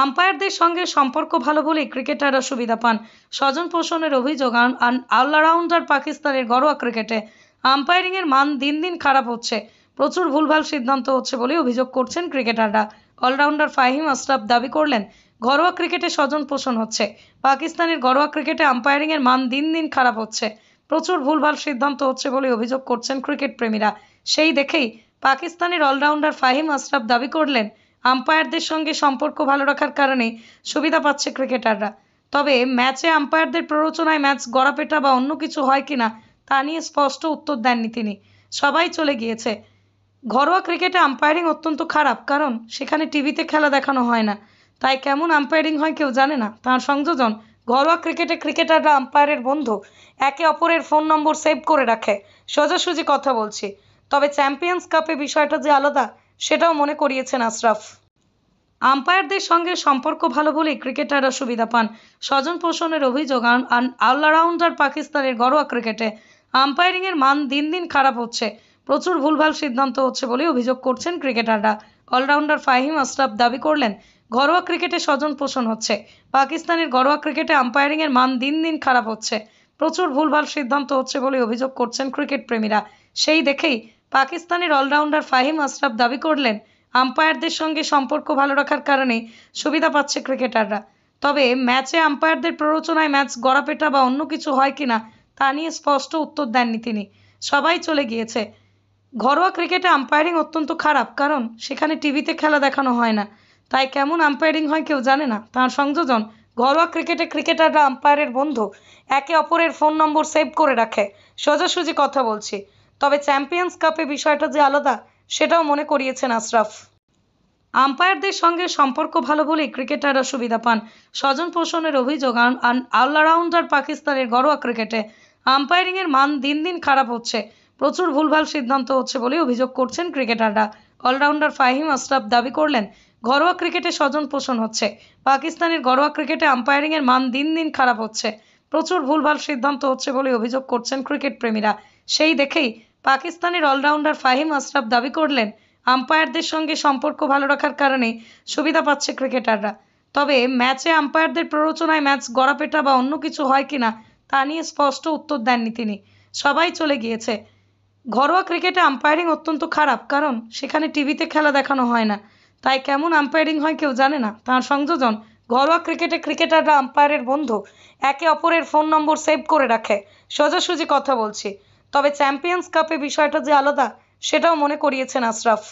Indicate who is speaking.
Speaker 1: আম্পায়ারদের সঙ্গে সম্পর্ক ভালো বলেই ক্রিকেটাররা সুবিধা পান। স্বজন পোষণের অভিযোগ, অলরাউন্ডার পাকিস্তানের ঘরোয়া ক্রিকেটে আম্পায়ারিংয়ের মান দিন দিন খারাপ হচ্ছে, প্রচুর ভুলভাল সিদ্ধান্ত হচ্ছে বলে অভিযোগ করছেন ক্রিকেটাররা। অলরাউন্ডার ফাহিম আশরাফ দাবি করলেন, ঘরোয়া ক্রিকেটে স্বজন পোষণ হচ্ছে, পাকিস্তানের ঘরোয়া ক্রিকেটে আম্পায়ারিংয়ের মান দিন দিন খারাপ হচ্ছে, প্রচুর ভুলভাল সিদ্ধান্ত হচ্ছে বলে অভিযোগ করছেন ক্রিকেট প্রেমীরা। সেই দেখেই পাকিস্তানের অলরাউন্ডার ফাহিম আশরাফ দাবি করলেন, আম্পায়ারদের সঙ্গে সম্পর্ক ভালো রাখার কারণে সুবিধা পাচ্ছে ক্রিকেটাররা। তবে ম্যাচে আম্পায়ারদের প্ররোচনায় ম্যাচ গড়াপেটা বা অন্য কিছু হয় কিনা তা নিয়ে স্পষ্ট উত্তর দেননি তিনি। সবাই চলে গিয়েছে। ঘরোয়া ক্রিকেটে আম্পায়ারিং অত্যন্ত খারাপ, কারণ সেখানে টিভিতে খেলা দেখানো হয় না, তাই কেমন আম্পায়ারিং হয় কেউ জানে না। তার সংযোজন, ঘরোয়া ক্রিকেটে ক্রিকেটাররা আম্পায়ারের বন্ধু, একে অপরের ফোন নম্বর সেভ করে রাখে। সোজাসুজি কথা বলছি, তবে চ্যাম্পিয়ন্স কাপে বিষয়টা যে আলাদা সেটাও মনে করিয়েছেন আশরাফ। আম্পায়ারদের সঙ্গে সম্পর্ক ভালো বলেই ক্রিকেটাররা সুবিধা পান। স্বজন পোষণের অভিযোগ, অলরাউন্ডার পাকিস্তানের ঘরোয়া ক্রিকেটে আম্পায়ারিংয়ের মান দিন দিন খারাপ হচ্ছে, প্রচুর ভুলভাল সিদ্ধান্ত হচ্ছে বলে অভিযোগ করছেন ক্রিকেটাররা। অলরাউন্ডার ফাহিম আশরাফ দাবি করলেন, ঘরোয়া ক্রিকেটে স্বজন পোষণ হচ্ছে, পাকিস্তানের ঘরোয়া ক্রিকেটে আম্পায়ারিংয়ের মান দিন দিন খারাপ হচ্ছে, প্রচুর ভুলভাল সিদ্ধান্ত হচ্ছে বলে অভিযোগ করছেন ক্রিকেট প্রেমীরা। সেই দেখেই পাকিস্তানের অলরাউন্ডার ফাহিম আশরাফ দাবি করলেন, আম্পায়ারদের সঙ্গে সম্পর্ক ভালো রাখার কারণে সুবিধা পাচ্ছে ক্রিকেটাররা। তবে ম্যাচে আম্পায়ারদের প্ররোচনায় ম্যাচ গড়াপেটা বা অন্য কিছু হয় কিনা তা নিয়ে স্পষ্ট উত্তর দেননি তিনি। সবাই চলে গিয়েছে। ঘরোয়া ক্রিকেটে আম্পায়ারিং অত্যন্ত খারাপ, কারণ সেখানে টিভিতে খেলা দেখানো হয় না, তাই কেমন আম্পায়ারিং হয় কেউ জানে না। তার সংযোজন, ঘরোয়া ক্রিকেটে ক্রিকেটাররা আম্পায়ারের বন্ধু, একে অপরের ফোন নম্বর সেভ করে রাখে। সোজাসুজি কথা বলছি, তবে চ্যাম্পিয়ন্স কাপে বিষয়টা যে আলাদা সেটাও মনে করিয়েছেন আশরাফ। আম্পায়ারদের সঙ্গে সম্পর্ক ভালো বলেই ক্রিকেটাররা সুবিধা পান। স্বজন পোষণের অভিযোগ, অলরাউন্ডার পাকিস্তানের ঘরোয়া ক্রিকেটে আম্পায়ারিংয়ের মান দিন দিন খারাপ হচ্ছে, প্রচুর ভুলভাল সিদ্ধান্ত হচ্ছে বলে অভিযোগ করছেন ক্রিকেটাররা। অলরাউন্ডার ফাহিম আশরাফ দাবি করলেন, ঘরোয়া ক্রিকেটে স্বজন পোষণ হচ্ছে, পাকিস্তানের ঘরোয়া ক্রিকেটে আম্পায়ারিংয়ের মান দিন দিন খারাপ হচ্ছে, প্রচুর ভুলভাল সিদ্ধান্ত হচ্ছে বলে অভিযোগ করছেন ক্রিকেট প্রেমীরা। সেই দেখেই পাকিস্তানের অলরাউন্ডার ফাহিম আশরাফ দাবি করলেন, আম্পায়ারদের সঙ্গে সম্পর্ক ভালো রাখার কারণে সুবিধা পাচ্ছে ক্রিকেটাররা। তবে ম্যাচে আম্পায়ারদের প্ররোচনায় ম্যাচ গড়াপেটা বা অন্য কিছু হয় কিনা তা নিয়ে স্পষ্ট উত্তর দেননি তিনি। সবাই চলে গিয়েছে। ঘরোয়া ক্রিকেটে আম্পায়ারিং অত্যন্ত খারাপ, কারণ সেখানে টিভিতে খেলা দেখানো হয় না, তাই কেমন আম্পায়ারিং হয় কেউ জানে না। তার সংযোজন, ঘরোয়া ক্রিকেটে ক্রিকেটাররা আম্পায়ারের বন্ধু, একে অপরের ফোন নম্বর সেভ করে রাখে। সোজাসুজি কথা বলছি, তবে চ্যাম্পিয়ন্স কাপে বিষয়টা যে আলাদা সেটাও মনে করিয়েছেন আশরাফ।